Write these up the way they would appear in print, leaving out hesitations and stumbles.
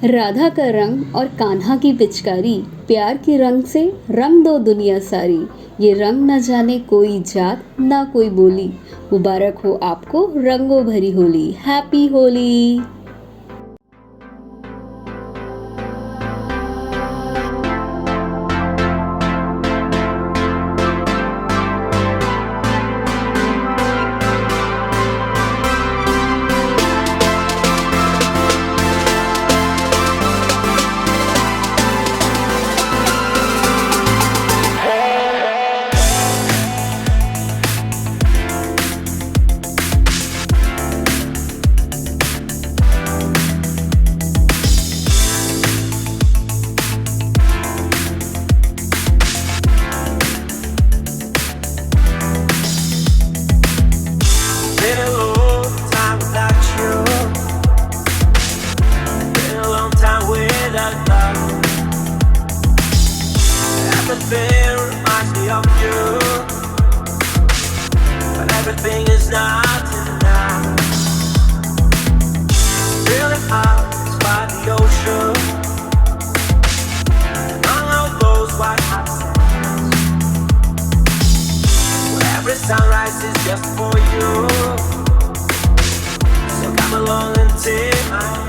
राधा का रंग और कान्हा की पिचकारी, प्यार के रंग से रंग दो दुनिया सारी। ये रंग न जाने कोई जात ना कोई बोली, मुबारक हो आपको रंगों भरी Holi. Happy Holi. Everything reminds me of you, but everything is not enough. Feeling out by the ocean, among all those white hot sands, where every sunrise is just for you. So come along and take my hand.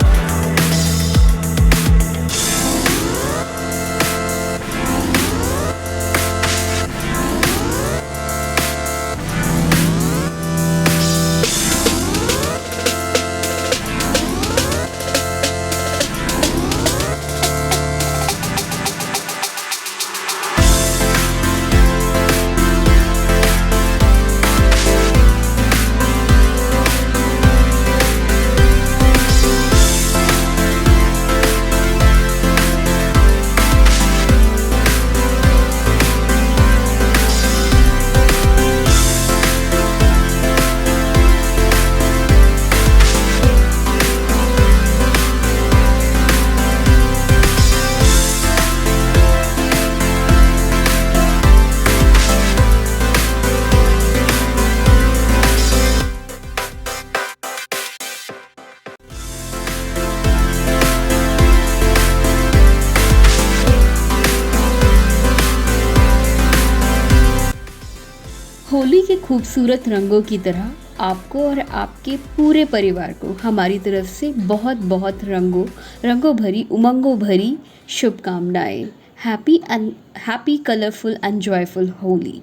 Holi के खूबसूरत रंगों की तरह आपको और आपके पूरे परिवार को हमारी तरफ से बहुत बहुत रंगों भरी उमंगों भरी शुभकामनाएं। Happy colourful and joyful Holi.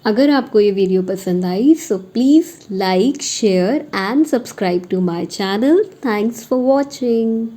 अगर आपको ये वीडियो पसंद आई so please like share and subscribe to my channel. Thanks for watching.